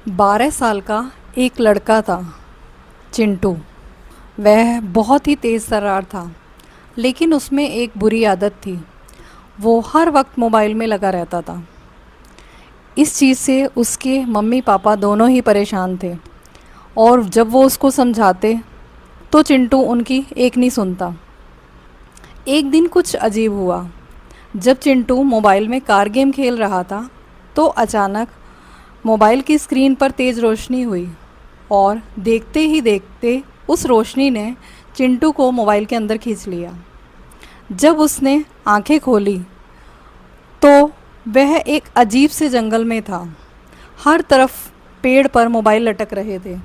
12 साल का एक लड़का था, चिंटू। वह बहुत ही तेज़ तर्रार था, लेकिन उसमें एक बुरी आदत थी। वो हर वक्त मोबाइल में लगा रहता था। इस चीज़ से उसके मम्मी पापा दोनों ही परेशान थे, और जब वो उसको समझाते तो चिंटू उनकी एक नहीं सुनता। एक दिन कुछ अजीब हुआ। जब चिंटू मोबाइल में कार गेम खेल रहा था तो अचानक मोबाइल की स्क्रीन पर तेज़ रोशनी हुई, और देखते ही देखते उस रोशनी ने चिंटू को मोबाइल के अंदर खींच लिया। जब उसने आंखें खोली तो वह एक अजीब से जंगल में था। हर तरफ पेड़ पर मोबाइल लटक रहे थे,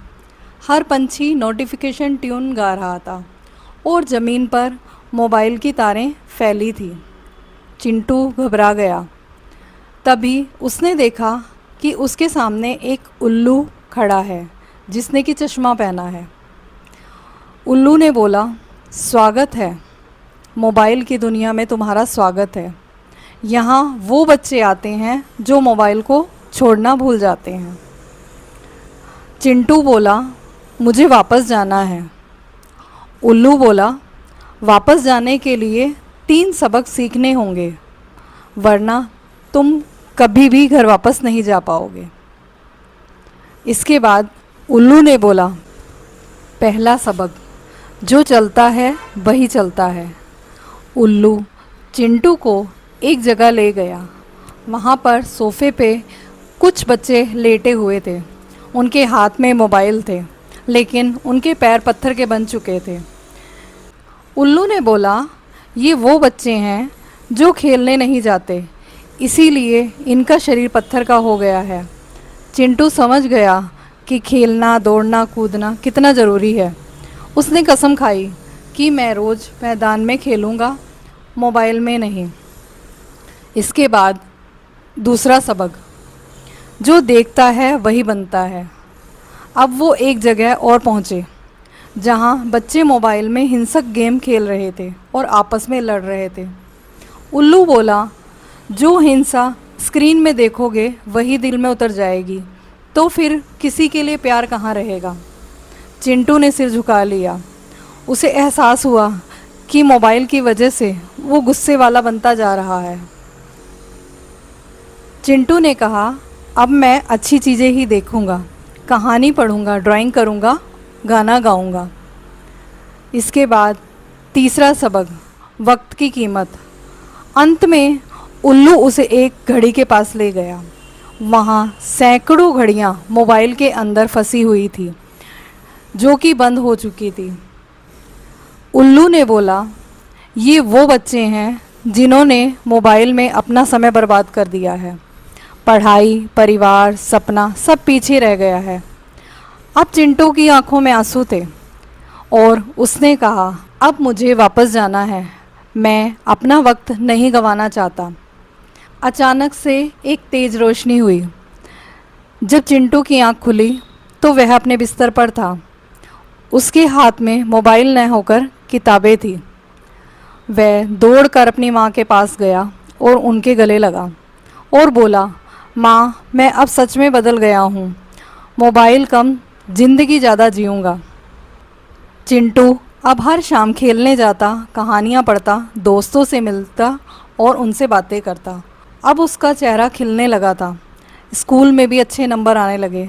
हर पंछी नोटिफिकेशन ट्यून गा रहा था, और ज़मीन पर मोबाइल की तारें फैली थी। चिंटू घबरा गया। तभी उसने देखा कि उसके सामने एक उल्लू खड़ा है, जिसने कि चश्मा पहना है। उल्लू ने बोला, स्वागत है, मोबाइल की दुनिया में तुम्हारा स्वागत है। यहाँ वो बच्चे आते हैं जो मोबाइल को छोड़ना भूल जाते हैं। चिंटू बोला, मुझे वापस जाना है। उल्लू बोला, वापस जाने के लिए 3 सबक सीखने होंगे, वरना तुम कभी भी घर वापस नहीं जा पाओगे। इसके बाद उल्लू ने बोला, पहला सबक, जो चलता है वही चलता है। उल्लू चिंटू को एक जगह ले गया। वहाँ पर सोफ़े पे कुछ बच्चे लेटे हुए थे। उनके हाथ में मोबाइल थे, लेकिन उनके पैर पत्थर के बन चुके थे। उल्लू ने बोला, ये वो बच्चे हैं जो खेलने नहीं जाते, इसीलिए इनका शरीर पत्थर का हो गया है। चिंटू समझ गया कि खेलना, दौड़ना, कूदना कितना ज़रूरी है। उसने कसम खाई कि मैं रोज़ मैदान में खेलूँगा, मोबाइल में नहीं। इसके बाद दूसरा सबक, जो देखता है वही बनता है। अब वो एक जगह और पहुँचे जहाँ बच्चे मोबाइल में हिंसक गेम खेल रहे थे और आपस में लड़ रहे थे। उल्लू बोला, जो हिंसा स्क्रीन में देखोगे वही दिल में उतर जाएगी, तो फिर किसी के लिए प्यार कहाँ रहेगा। चिंटू ने सिर झुका लिया। उसे एहसास हुआ कि मोबाइल की वजह से वो गुस्से वाला बनता जा रहा है। चिंटू ने कहा, अब मैं अच्छी चीज़ें ही देखूँगा, कहानी पढ़ूँगा, ड्राइंग करूँगा, गाना गाऊँगा। इसके बाद तीसरा सबक, वक्त की कीमत। अंत में उल्लू उसे एक घड़ी के पास ले गया। वहाँ सैकड़ों घड़ियाँ मोबाइल के अंदर फंसी हुई थी, जो कि बंद हो चुकी थी। उल्लू ने बोला, ये वो बच्चे हैं जिन्होंने मोबाइल में अपना समय बर्बाद कर दिया है। पढ़ाई, परिवार, सपना सब पीछे रह गया है। अब चिंटू की आंखों में आंसू थे, और उसने कहा, अब मुझे वापस जाना है, मैं अपना वक्त नहीं गंवाना चाहता। अचानक से एक तेज़ रोशनी हुई। जब चिंटू की आंख खुली तो वह अपने बिस्तर पर था। उसके हाथ में मोबाइल न होकर किताबें थी। वह दौड़कर अपनी माँ के पास गया और उनके गले लगा और बोला, माँ, मैं अब सच में बदल गया हूँ, मोबाइल कम, ज़िंदगी ज़्यादा जीऊँगा। चिंटू अब हर शाम खेलने जाता, कहानियाँ पढ़ता, दोस्तों से मिलता और उनसे बातें करता। अब उसका चेहरा खिलने लगा था। स्कूल में भी अच्छे नंबर आने लगे।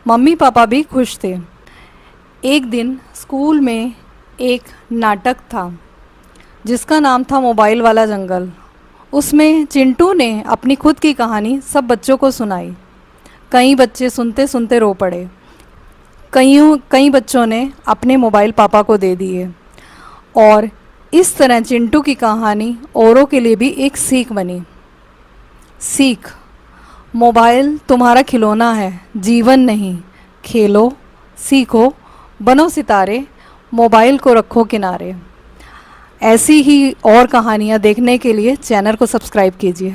मम्मी पापा भी खुश थे। एक दिन स्कूल में एक नाटक था जिसका नाम था मोबाइल वाला जंगल। उसमें चिंटू ने अपनी खुद की कहानी सब बच्चों को सुनाई। कई बच्चे सुनते सुनते रो पड़े। कई बच्चों ने अपने मोबाइल पापा को दे दिए, और इस तरह चिंटू की कहानी औरों के लिए भी एक सीख बनी। सीख, मोबाइल तुम्हारा खिलौना है, जीवन नहीं। खेलो, सीखो, बनो सितारे, मोबाइल को रखो किनारे। ऐसी ही और कहानियाँ देखने के लिए चैनल को सब्सक्राइब कीजिए।